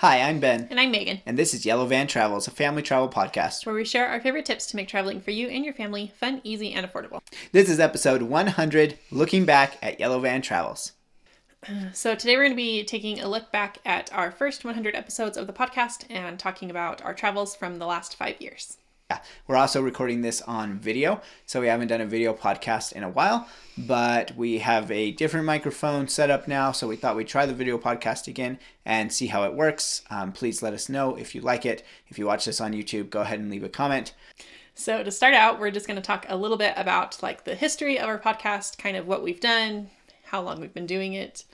Hi, I'm Ben. And I'm Megan. And this is Yellow Van Travels, a family travel podcast. Where we share our favorite tips to make traveling for you and your family fun, easy, and affordable. This is episode 100, looking back at Yellow Van Travels. So today we're going to be taking a look back at our first 100 episodes of the podcast and talking about our travels from the last 5 years. Yeah, we're also recording this on video, so we haven't done a video podcast in a while, but we have a different microphone set up now, so we thought we'd try the video podcast again and see how it works. Please let us know if you like it. If you watch this on YouTube, go ahead and leave a comment. So to start out, we're just going to talk a little bit about the history of our podcast, kind of what we've done, how long we've been doing it,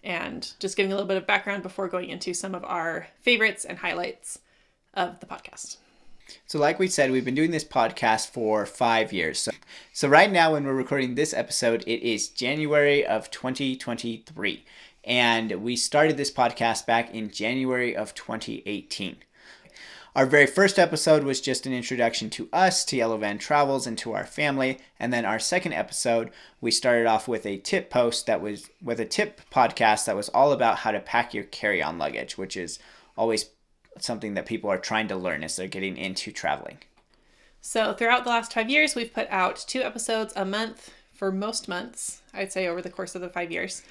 and just giving a little bit of background before going into some of our favorites and highlights of the podcast. So like we said, we've been doing this podcast for 5 years. So right now when we're recording this episode, it is January of 2023. And we started this podcast back in January of 2018. Our very first episode was just an introduction to us, to Yellow Van Travels, and to our family. And then our second episode, we started off with a tip post that was with a tip podcast that was all about how to pack your carry-on luggage, which is always something that people are trying to learn as they're getting into traveling. So throughout the last 5 years, we've put out 2 episodes a month for most months, I'd say over the course of the 5 years.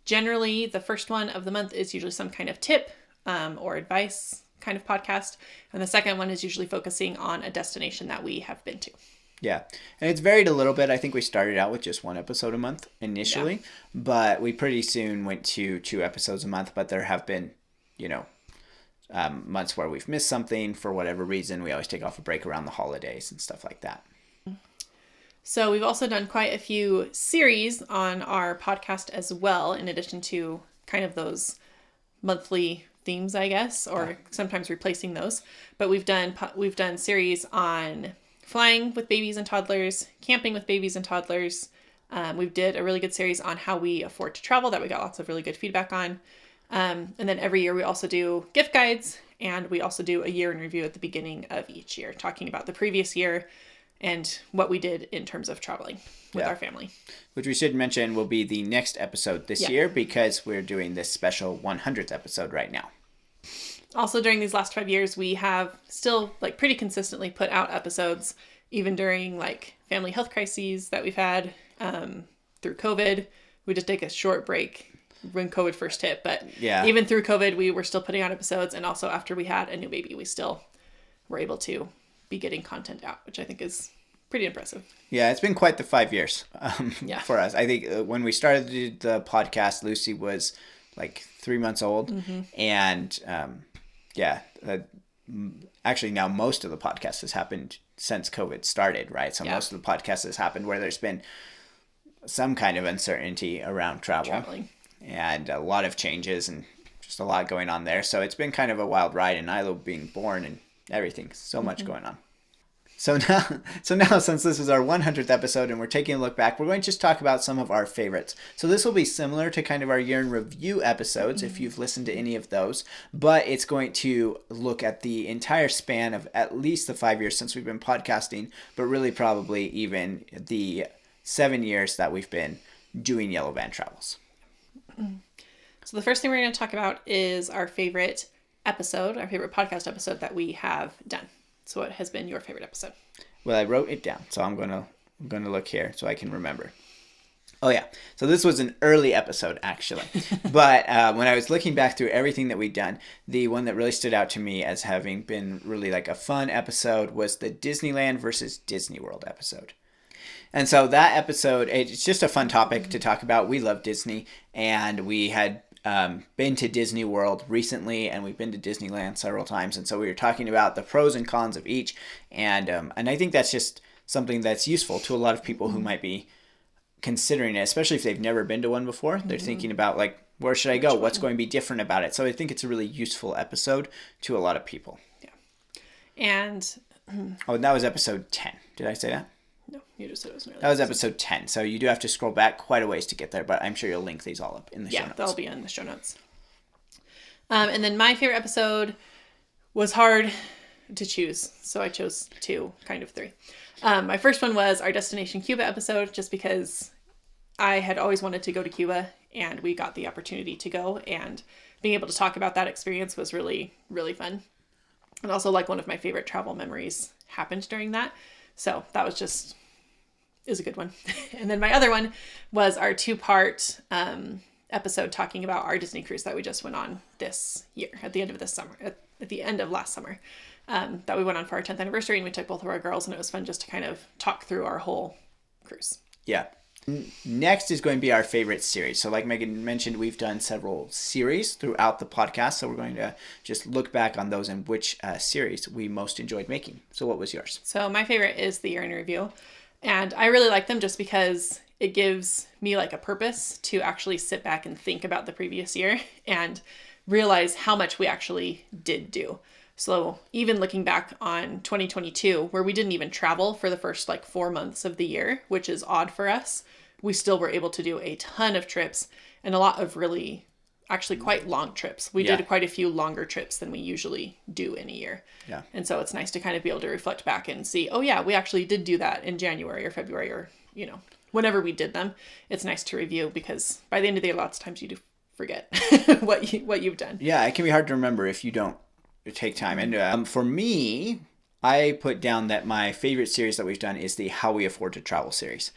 Generally, the first one of the month is usually some kind of tip or advice kind of podcast. And the second one is usually focusing on a destination that we have been to. Yeah. And it's varied a little bit. I think we started out with just 1 episode a month initially, but we pretty soon went to 2 episodes a month. But there have been, months where we've missed something for whatever reason. We always take off a break around the holidays and stuff like that. So we've also done quite a few series on our podcast as well, in addition to kind of those monthly themes, I guess, or sometimes replacing those. But we've done series on flying with babies and toddlers, camping with babies and toddlers. We did a really good series on how we afford to travel that we got lots of really good feedback on. And then every year we also do gift guides, and we also do a year in review at the beginning of each year, talking about the previous year and what we did in terms of traveling with our family. Which we should mention will be the next episode this year, because we're doing this special 100th episode right now. Also, during these last 5 years, we have still pretty consistently put out episodes, even during family health crises that we've had through COVID. We just take a short break when COVID first hit, but even through COVID, we were still putting out episodes, and also after we had a new baby, we still were able to be getting content out, which I think is pretty impressive. Yeah, it's been quite the 5 years for us. I think when we started the podcast, Lucy was 3 months old, and actually now most of the podcast has happened since COVID started, right? So most of the podcast has happened where there's been some kind of uncertainty around traveling. And a lot of changes and just a lot going on there. So it's been kind of a wild ride, and Ilo being born and everything. So much going on. So now, since this is our 100th episode and we're taking a look back, we're going to just talk about some of our favorites. So this will be similar to kind of our year in review episodes, if you've listened to any of those, but it's going to look at the entire span of at least the 5 years since we've been podcasting, but really probably even the 7 years that we've been doing Yellow Van Travels. So the first thing we're going to talk about is our favorite episode, our favorite podcast episode that we have done. So what has been your favorite episode? Well, I wrote it down, so I'm going to look here so I can remember. Oh yeah, so this was an early episode actually, but when I was looking back through everything that we'd done, the one that really stood out to me as having been really a fun episode was the Disneyland versus Disney World episode. And so that episode, it's just a fun topic to talk about. We love Disney, and we had been to Disney World recently, and we've been to Disneyland several times. And so we were talking about the pros and cons of each. And I think that's just something that's useful to a lot of people who might be considering it, especially if they've never been to one before. They're thinking about where should I go? What's going to be different about it? So I think it's a really useful episode to a lot of people. Yeah. And that was episode 10. Did I say that? No, you just said it was an early That was episode 10, so you do have to scroll back quite a ways to get there, but I'm sure you'll link these all up in the show notes. Yeah, they'll be in the show notes. And then my favorite episode was hard to choose, so I chose 2, kind of 3. My first one was our Destination-Cuba episode, just because I had always wanted to go to Cuba, and we got the opportunity to go, and being able to talk about that experience was really, really fun. And also like one of my favorite travel memories happened during that. So that was just, is a good one. And then my other one was our 2-part episode talking about our Disney cruise that we just went on this year at the end of this summer, at the end of last summer, that we went on for our 10th anniversary, and we took both of our girls, and it was fun just to kind of talk through our whole cruise. Yeah. Next is going to be our favorite series. So like Megan mentioned, we've done several series throughout the podcast. So we're going to just look back on those and which series we most enjoyed making. So what was yours? So my favorite is the Year in Review. And I really like them just because it gives me like a purpose to actually sit back and think about the previous year and realize how much we actually did do. So even looking back on 2022, where we didn't even travel for the first like 4 months of the year, which is odd for us, we still were able to do a ton of trips and a lot of really actually quite long trips. We did quite a few longer trips than we usually do in a year. Yeah. And so it's nice to kind of be able to reflect back and see, oh yeah, we actually did do that in January or February or, you know, whenever we did them. It's nice to review because by the end of the year, lots of times you do forget what you've done. Yeah, it can be hard to remember if you don't take time. And for me, I put down that my favorite series that we've done is the How We Afford to Travel series.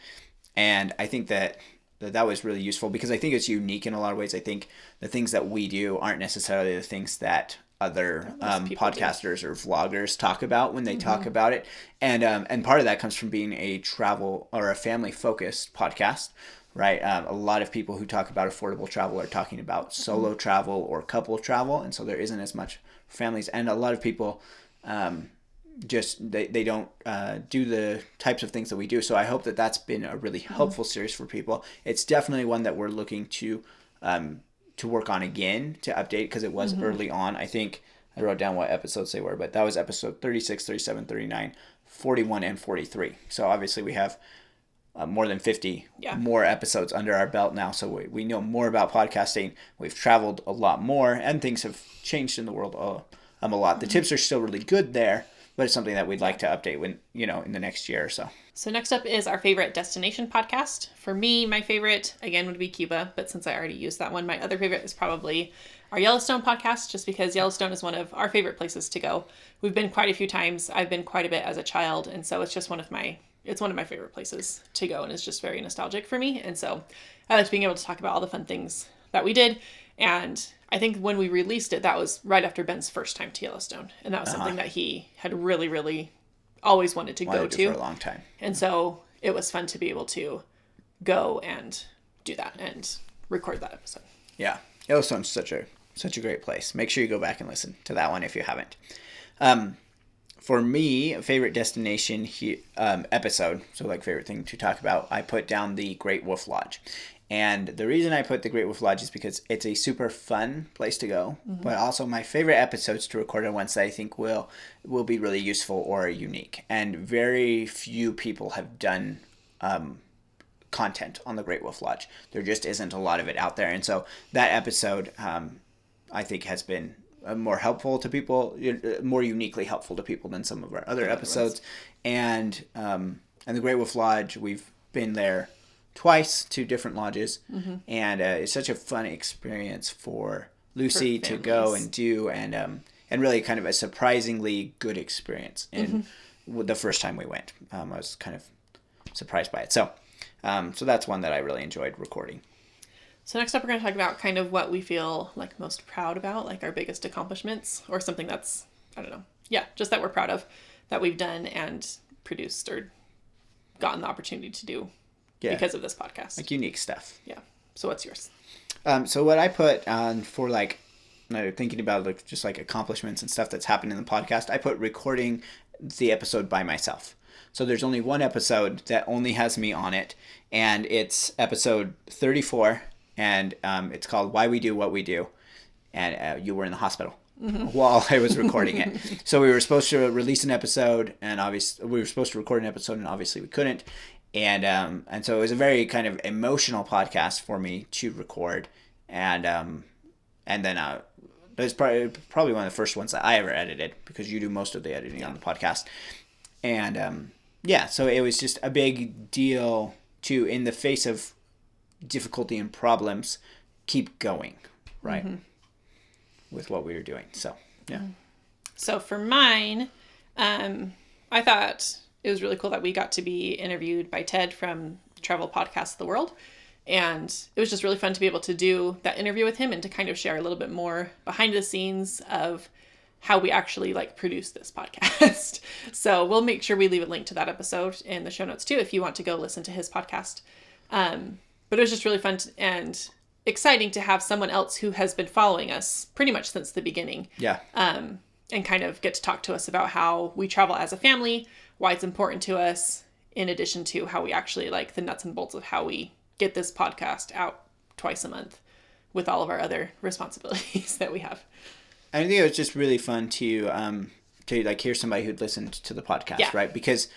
And I think that was really useful because I think it's unique in a lot of ways. I think the things that we do aren't necessarily the things that other podcasters or vloggers talk about when they talk about it. And part of that comes from being a travel or a family focused podcast, right? A lot of people who talk about affordable travel are talking about solo travel or couple travel. And so there isn't as much families. And a lot of people just they don't do the types of things that we do. So I hope that that's been a really helpful series for people. It's definitely one that we're looking to work on again, to update, because it was early on. I think I wrote down what episodes they were, but that was episode 36, 37, 39, 41, and 43. So obviously we have more than 50 more episodes under our belt now. So we know more about podcasting. We've traveled a lot more, and things have changed in the world a lot. The tips are still really good there, but it's something that we'd like to update when, in the next year or so. So next up is our favorite destination podcast. For me, my favorite, again, would be Cuba, but since I already used that one, my other favorite is probably our Yellowstone podcast, just because Yellowstone is one of our favorite places to go. We've been quite a few times. I've been quite a bit as a child, and so it's just one of my favorite places to go, and it's just very nostalgic for me. And so I like being able to talk about all the fun things that we did. And I think when we released it, that was right after Ben's first time to Yellowstone. And that was something that he had really, really always wanted to go to for a long time. And so it was fun to be able to go and do that and record that episode. Yeah. Yellowstone's such a great place. Make sure you go back and listen to that one if you haven't. For me, favorite destination episode, so like favorite thing to talk about, I put down the Great Wolf Lodge. And the reason I put the Great Wolf Lodge is because it's a super fun place to go, but also my favorite episodes to record are ones that I think will be really useful or unique. And very few people have done content on the Great Wolf Lodge. There just isn't a lot of it out there. And so that episode, I think, has been more helpful to people, more uniquely helpful to people than some of our other episodes. And the Great Wolf Lodge, we've been there twice to different lodges, and it's such a fun experience for Lucy to go and do, and really kind of a surprisingly good experience. And the first time we went, I was kind of surprised by it. So that's one that I really enjoyed recording. So next up, we're going to talk about kind of what we feel like most proud about, like our biggest accomplishments, or something that's, I don't know, just that we're proud of, that we've done and produced or gotten the opportunity to do. Yeah. Because of this podcast. Like unique stuff. Yeah. So what's yours? So what I put on for thinking about just like accomplishments and stuff that's happened in the podcast, I put recording the episode by myself. So there's only one episode that only has me on it, and it's episode 34, and it's called Why We Do What We Do, and you were in the hospital while I was recording it. So we were supposed to release an episode, and obviously we were supposed to record an episode, and obviously we couldn't. And so it was a very kind of emotional podcast for me to record, and then it was probably one of the first ones that I ever edited, because you do most of the editing on the podcast, and so it was just a big deal to, in the face of difficulty and problems, keep going, right? with what we were doing. So, yeah. So for mine, I thought it was really cool that we got to be interviewed by Ted from Travel Podcast of the World. And it was just really fun to be able to do that interview with him and to kind of share a little bit more behind the scenes of how we actually like produce this podcast. So we'll make sure we leave a link to that episode in the show notes too, if you want to go listen to his podcast. But it was just really fun and exciting to have someone else who has been following us pretty much since the beginning. Yeah. And kind of get to talk to us about how we travel as a family, why it's important to us, in addition to how we actually like the nuts and bolts of how we get this podcast out twice a month with all of our other responsibilities that we have. I think it was just really fun to like hear somebody who'd listened to the podcast, right? Because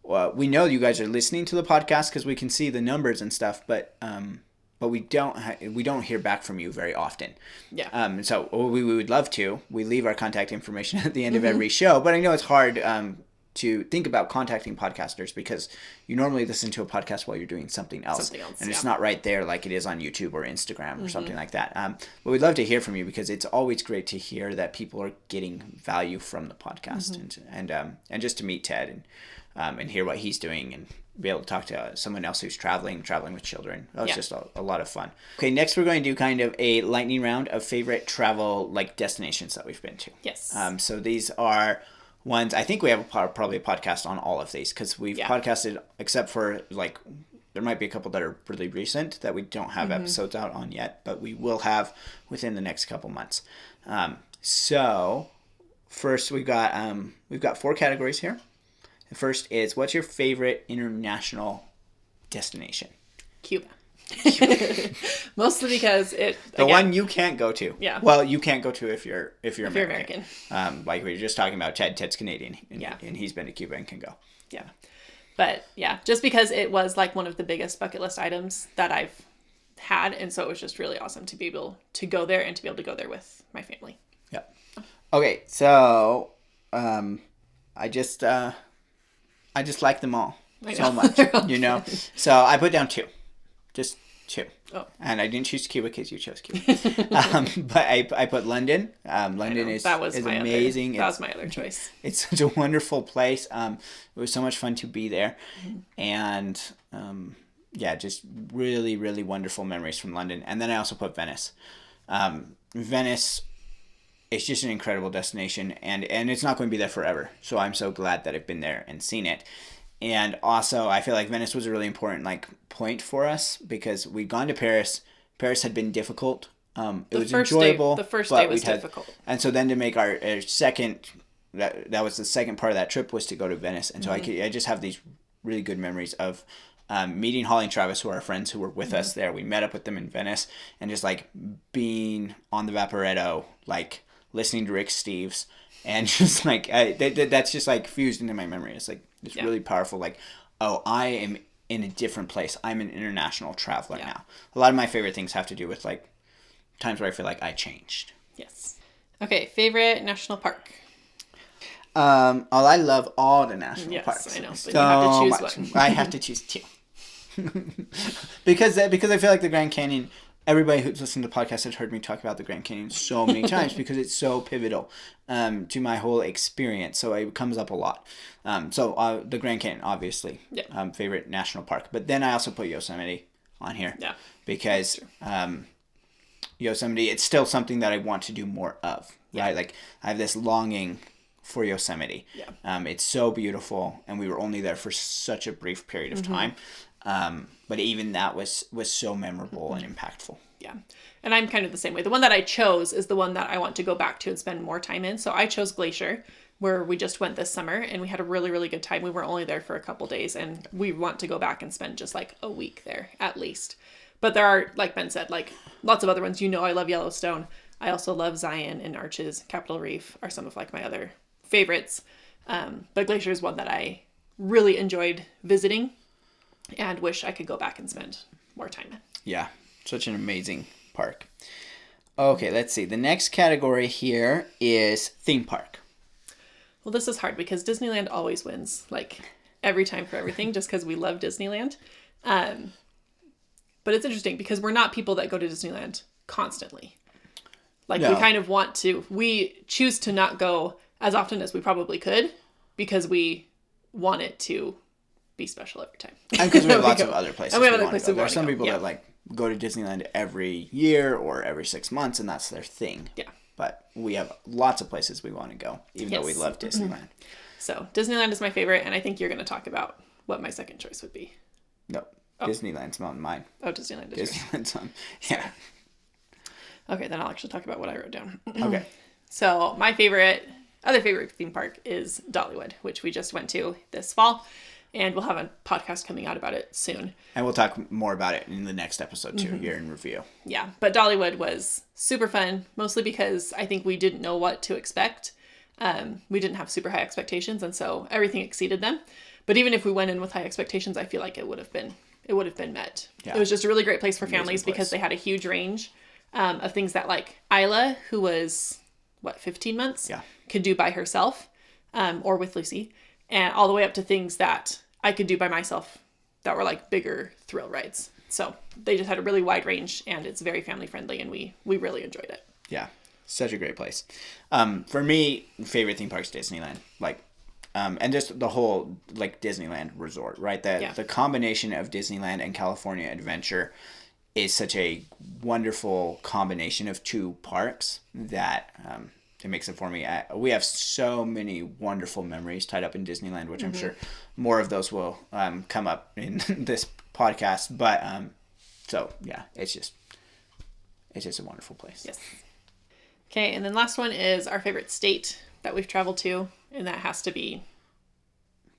we know you guys are listening to the podcast because we can see the numbers and stuff, but we don't hear back from you very often. Yeah. So we would love to. We leave our contact information at the end of every show, but I know it's hard to think about contacting podcasters because you normally listen to a podcast while you're doing something else. And it's not right there like it is on YouTube or Instagram or something like that. But we'd love to hear from you because it's always great to hear that people are getting value from the podcast and just to meet Ted and hear what he's doing and be able to talk to someone else who's traveling with children. That was just a lot of fun. Okay, next we're going to do kind of a lightning round of favorite travel like destinations that we've been to. Yes. So these are ones, I think we have probably a podcast on all of these because we've podcasted, except for like, there might be a couple that are really recent that we don't have episodes out on yet, but we will have within the next couple months. So first we've got 4 categories here. The first is, what's your favorite international destination? Cuba. Mostly because one you can't go to. Yeah. Well, you can't go to if you're American. Like we were just talking about Ted's Canadian and he's been to Cuba and can go. Yeah. But yeah, just because it was like one of the biggest bucket list items that I've had, and so it was just really awesome to be able to go there and to be able to go there with my family. Yeah. Okay, so I just like them all so much, you know. So I put down 2. Just 2. Oh. And I didn't choose Cuba because you chose Cuba. But I put London. London is amazing. That was my other choice. It's such a wonderful place. It was so much fun to be there. And just really, really wonderful memories from London. And then I also put Venice. Venice is just an incredible destination. And it's not going to be there forever. So I'm so glad that I've been there and seen it. And also, I feel like Venice was a really important point for us because we'd gone to Paris. Paris had been difficult. It was enjoyable. The first day was difficult. And so then to make our second, that was the second part of that trip, was to go to Venice. And so I just have these really good memories of meeting Holly and Travis, who are our friends who were with us there. We met up with them in Venice and just being on the Vaporetto, listening to Rick Steves. And just that's just fused into my memory. It's it's really powerful. I am in a different place. I'm an international traveler now. A lot of my favorite things have to do with times where I feel like I changed. Yes. Okay. Favorite national park. I love all the national parks. I know. But you have to choose one. I have to choose 2. because I feel like the Grand Canyon. Everybody who's listened to the podcast has heard me talk about the Grand Canyon so many times because it's so pivotal to my whole experience. So it comes up a lot. So the Grand Canyon, obviously, favorite national park. But then I also put Yosemite on here because Yosemite, it's still something that I want to do more of. Right? I have this longing for Yosemite. It's so beautiful, and we were only there for such a brief period of time. But even that was so memorable and impactful. Yeah. And I'm kind of the same way. The one that I chose is the one that I want to go back to and spend more time in. So I chose Glacier, where we just went this summer, and we had a really, really good time. We were only there for a couple days, and we want to go back and spend just a week there at least. But there are, like Ben said, lots of other ones. I love Yellowstone. I also love Zion and Arches. Capitol Reef are some of my other favorites. But Glacier is one that I really enjoyed visiting and wish I could go back and spend more time in. Yeah, such an amazing park. Okay, let's see. The next category here is theme park. Well, this is hard because Disneyland always wins, every time for everything, just because we love Disneyland. But it's interesting because we're not people that go to Disneyland constantly. Like, No. we kind of we choose to not go as often as we probably could because we want it to be special every time. And because we have lots of other places. And we have other wanna places go. we There are wanna some go. people Yeah. that like go to Disneyland every year or every 6 months, and that's their thing. Yeah. But we have lots of places we want to go, even though we Yes. love Disneyland. So Disneyland is my favorite, and I think you're going to talk about what my second choice would be. No, Disneyland's not mine. Oh, Disneyland is yours. Disneyland's on. Yeah. Okay, then I'll actually talk about what I wrote down. Okay. So my other favorite theme park is Dollywood, which we just went to this fall, and we'll have a podcast coming out about it soon. And we'll talk more about it in the next episode too, here in review. Yeah, but Dollywood was super fun, mostly because I think we didn't know what to expect. We didn't have super high expectations, and so everything exceeded them. But even if we went in with high expectations, I feel like it would have been met. Yeah. It was just a really great place for Amazing families place. because they had a huge range of things that, like, Isla, who was 15 months, Yeah. could do by herself or with Lucy, and all the way up to things that I could do by myself that were like bigger thrill rides. So they just had a really wide range, and it's very family friendly, and we really enjoyed it. Yeah, such a great place. For me, favorite theme park's Disneyland. Like, and just the whole like Disneyland resort, right? The combination of Disneyland and California Adventure is such a wonderful combination of two parks that it makes it for me. We have so many wonderful memories tied up in Disneyland, which I'm sure more of those will come up in this podcast. But so yeah, it's just a wonderful place. Yes. Okay, and then last one is our favorite state that we've traveled to, and that has to be,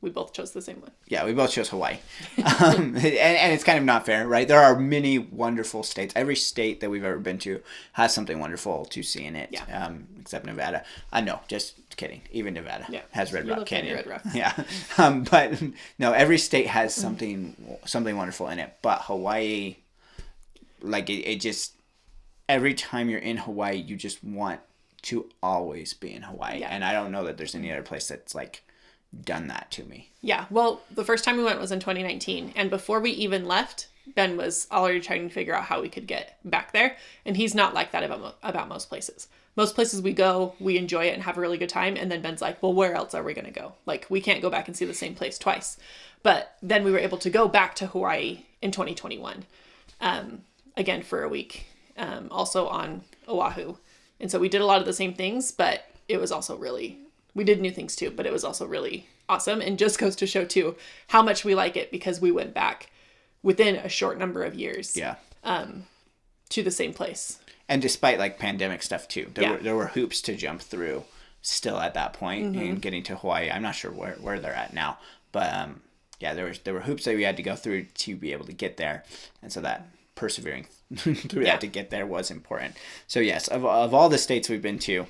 we both chose the same one. Yeah, we both chose Hawaii. And it's kind of not fair, right? There are many wonderful states. Every state that we've ever been to has something wonderful to see in it, except Nevada. No, just kidding. Even Nevada has Red Rock Canyon. Red Rock. Yeah, but no, every state has something wonderful in it. But Hawaii, like it just, every time you're in Hawaii, you just want to always be in Hawaii. Yeah. And I don't know that there's any other place that's like done that to me. Yeah, well, the first time we went was in 2019, and before we even left, Ben was already trying to figure out how we could get back there, and he's not like that about most places. Most places we go, we enjoy it and have a really good time, and then Ben's like, well, where else are we going to go? Like, we can't go back and see the same place twice. But then we were able to go back to Hawaii in 2021, again for a week, also on Oahu. And so we did a lot of the same things, but it was also really, we did new things too, but it was also really awesome, and just goes to show too how much we like it because we went back within a short number of years to the same place. And despite like pandemic stuff too, there were hoops to jump through still at that point in getting to Hawaii. I'm not sure where they're at now, but there were hoops that we had to go through to be able to get there, and so that persevering through that to get there was important. So yes, of all the states we've been to,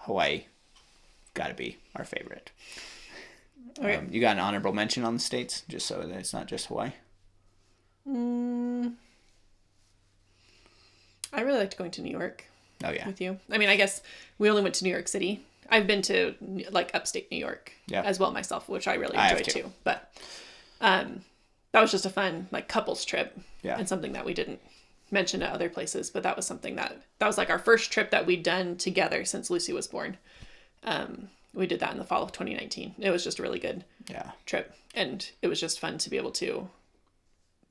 Hawaii got to be our favorite. Okay. You got an honorable mention on the states, just so that it's not just Hawaii? I really liked going to New York Oh yeah. with you. I mean, I guess we only went to New York City. I've been to like upstate New York as well myself, which I really enjoyed too. But that was just a fun like couples trip and something that we didn't mention at other places. But that was something that was like our first trip that we'd done together since Lucy was born. We did that in the fall of 2019. It was just a really good trip. And it was just fun to be able to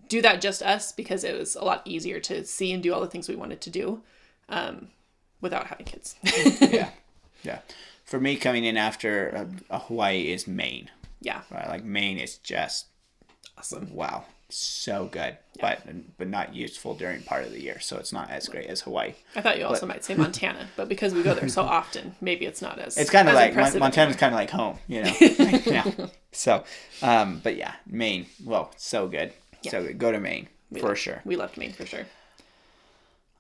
do that just us, because it was a lot easier to see and do all the things we wanted to do without having kids. Yeah. For me, coming in after Hawaii is Maine. Yeah. Right? Like Maine is just Awesome. Wow. So good. Yeah. But not useful during part of the year. So it's not as great as Hawaii. I thought you also might say Montana, but because we go there so often, maybe it's not as It's kind of like Montana's anymore. Kind of like home, you know. Yeah. So, but yeah, Maine. Well, so good. Yeah. So good. Go to Maine for sure. We loved Maine for sure.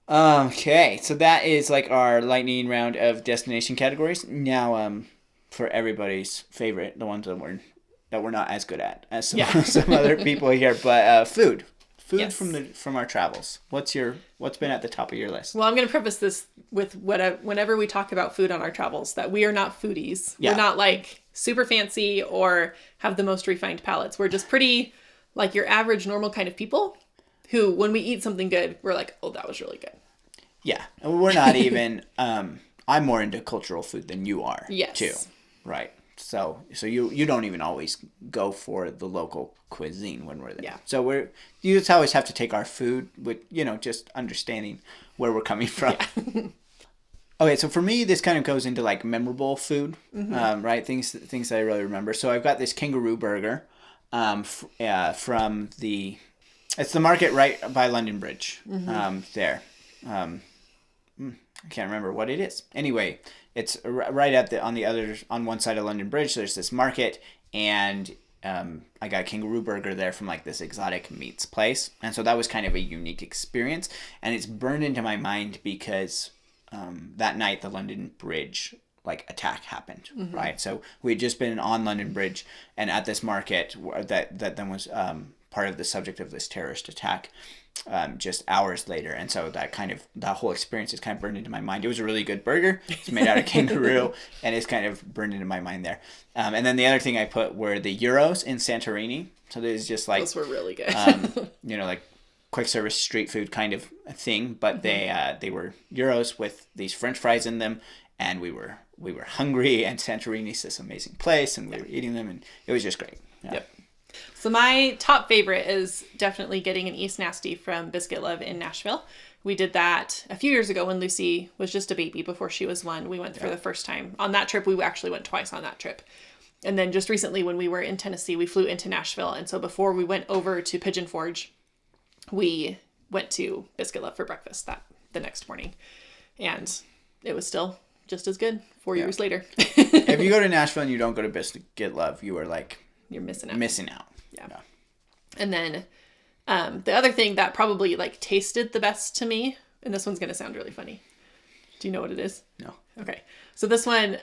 Okay, so that is like our lightning round of destination categories. Now, for everybody's favorite, the ones that we're not as good at as some other people here, but food from our travels. What's been at the top of your list? Well, I'm going to preface this with whenever we talk about food on our travels, that we are not foodies. Yeah. We're not like super fancy or have the most refined palates. We're just pretty like your average normal kind of people who, when we eat something good, we're like, oh, that was really good. Yeah, and we're not even. I'm more into cultural food than you are. Yes. Too, right? So you don't even always go for the local cuisine when we're there. Yeah. So you just always have to take our food with just understanding where we're coming from. Yeah. Okay, so for me, this kind of goes into like memorable food, right? Things that I really remember. So I've got this kangaroo burger, from it's the market right by London Bridge, there. I can't remember what it is. Anyway, it's right on one side of London Bridge. There's this market, and I got a kangaroo burger there from like this exotic meats place, and so that was kind of a unique experience, and it's burned into my mind because that night the London Bridge attack happened, right? So we had just been on London Bridge and at this market that then was part of the subject of this terrorist attack. Just hours later, and so that whole experience is kind of burned into my mind. It was a really good burger. It's made out of kangaroo, and it's kind of burned into my mind there. And then the other thing I put were the gyros in Santorini. So there's just those were really good. Like quick service street food kind of a thing, but they were gyros with these French fries in them, and we were hungry, and Santorini's this amazing place, and we were eating them, and it was just great. Yeah. Yep. So my top favorite is definitely getting an East Nasty from Biscuit Love in Nashville. We did that a few years ago when Lucy was just a baby before she was 1. We went for the first time. On that trip, we actually went twice on that trip. And then just recently when we were in Tennessee, we flew into Nashville. And so before we went over to Pigeon Forge, we went to Biscuit Love for breakfast the next morning. And it was still just as good 4 years later. If you go to Nashville and you don't go to Biscuit Love, you are you're missing out. Yeah. And then the other thing that probably tasted the best to me, and this one's going to sound really funny. Do you know what it is? No. Okay. So this one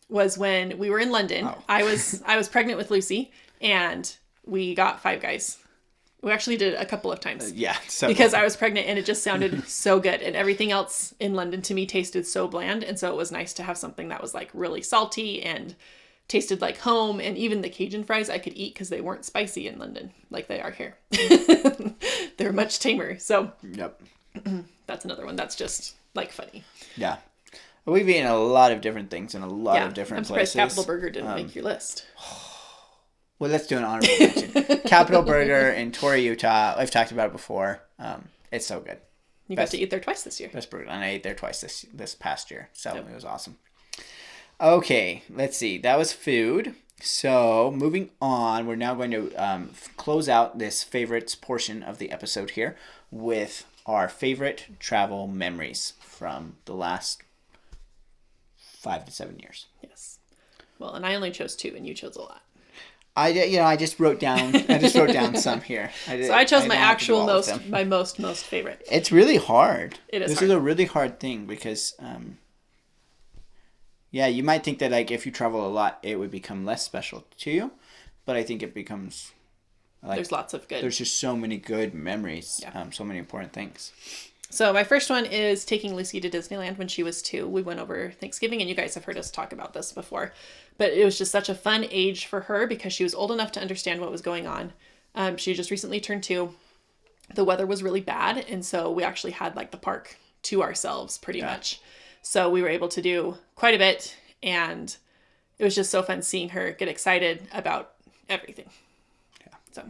was when we were in London. Oh. I was pregnant with Lucy, and we got Five Guys. We actually did it a couple of times. Because I was pregnant, and it just sounded so good, and everything else in London to me tasted so bland, and so it was nice to have something that was really salty and tasted like home. And even the Cajun fries I could eat because they weren't spicy in London like they are here. They're much tamer. So yep, that's another one that's just funny. Yeah, we've eaten a lot of different things in a lot of different places. I'm surprised Capital Burger didn't make your list. Well, let's do an honorable mention. Capital Burger in Torrey, Utah. I've talked about it before. It's so good. You got to eat there twice this year. Best burger, and I ate there twice this past year, so It was awesome. Okay, let's see. That was food. So moving on, we're now going to close out this favorites portion of the episode here with our favorite travel memories from the last 5 to 7 years. Yes. Well, and I only chose 2, and you chose a lot. I just wrote down some here. I chose my actual most favorite. It's really hard. It is. This is a really hard thing because. Yeah, you might think that if you travel a lot, it would become less special to you, but I think it becomes there's lots of good. There's just so many good memories, so many important things. So my first one is taking Lucy to Disneyland when she was 2. We went over Thanksgiving, and you guys have heard us talk about this before, but it was just such a fun age for her because she was old enough to understand what was going on. She just recently turned 2. The weather was really bad, and so we actually had the park to ourselves pretty much. So we were able to do quite a bit, and it was just so fun seeing her get excited about everything. Yeah. So,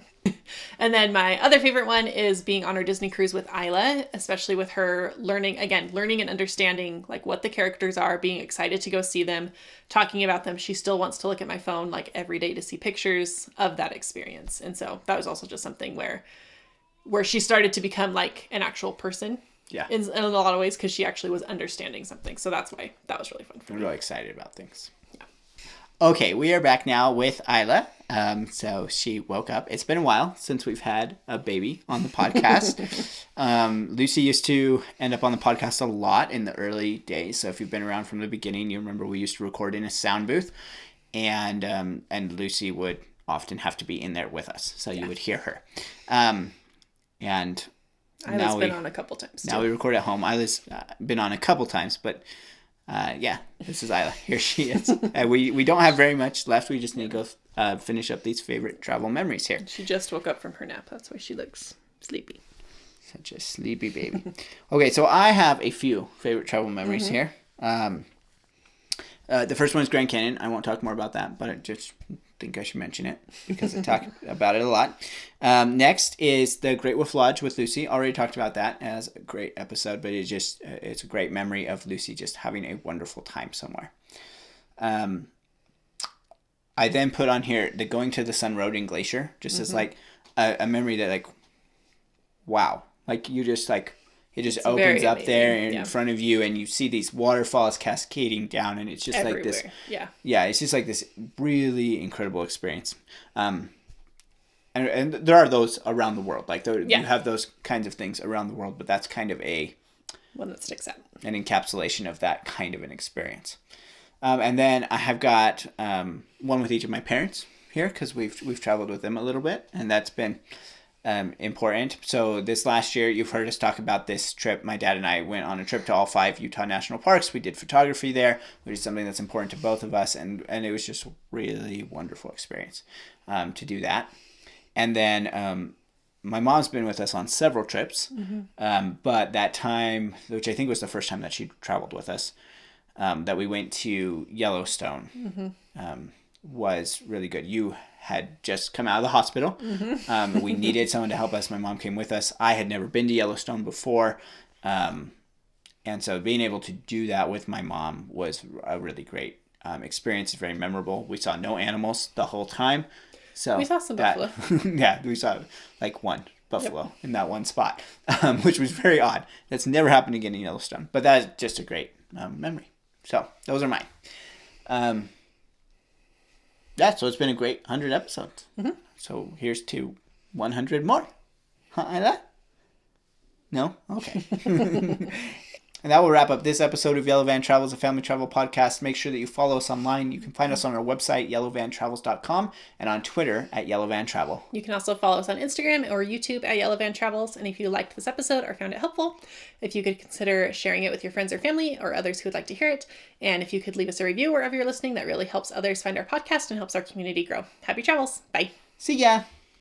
and then my other favorite one is being on our Disney cruise with Isla, especially with her learning and understanding what the characters are, being excited to go see them, talking about them. She still wants to look at my phone every day to see pictures of that experience. And so that was also just something where she started to become an actual person. Yeah. In a lot of ways, because she actually was understanding something. So that's why that was really fun for me. I'm really excited about things. Yeah. Okay, we are back now with Isla. So she woke up. It's been a while since we've had a baby on the podcast. Lucy used to end up on the podcast a lot in the early days. So if you've been around from the beginning, you remember we used to record in a sound booth. And Lucy would often have to be in there with us. So you would hear her. Isla's been on a couple times, too. Now we record at home. Isla's been on a couple times, but this is Isla. Here she is. We don't have very much left. We just need to go finish up these favorite travel memories here. She just woke up from her nap. That's why she looks sleepy. Such a sleepy baby. Okay, so I have a few favorite travel memories here. The first one is Grand Canyon. I won't talk more about that, but I just think I should mention it because I talk about it a lot. Next is the Great Wolf Lodge with Lucy. Already talked about that as a great episode, but it's a great memory of Lucy just having a wonderful time somewhere. I then put on here the Going to the Sun Road in Glacier, just as like a memory that like, wow, like you just like, it just opens up there in front of you and you see these waterfalls cascading down and it's just everywhere. Like this. Yeah, it's just like this really incredible experience. And there are those around the world. Like you have those kinds of things around the world, but that's kind of one that sticks out. An encapsulation of that kind of an experience. And then I have got one with each of my parents here because we've traveled with them a little bit, and that's been important. So this last year, you've heard us talk about this trip. My dad and I went on a trip to all 5 Utah national parks. We did photography there, which is something that's important to both of us, and it was just a really wonderful experience to do that. And then my mom's been with us on several trips, but that time, which I think was the first time that she traveled with us, that we went to Yellowstone, was really good. You had just come out of the hospital. We needed someone to help us. My mom came with us. I had never been to Yellowstone before. And so being able to do that with my mom was a really great experience. It's very memorable. We saw no animals the whole time. So we saw some buffalo. Yeah, we saw like one buffalo in that one spot, which was very odd. That's never happened again in Yellowstone. But that is just a great memory. So those are mine. So it's been a great 100 episodes. So here's to 100 more. No? Okay. And that will wrap up this episode of Yellow Van Travels, a family travel podcast. Make sure that you follow us online. You can find us on our website, yellowvantravels.com, and on Twitter at yellowvantravel. You can also follow us on Instagram or YouTube at Yellow Van Travels. And if you liked this episode or found it helpful, if you could consider sharing it with your friends or family or others who would like to hear it. And if you could leave us a review wherever you're listening, that really helps others find our podcast and helps our community grow. Happy travels. Bye. See ya.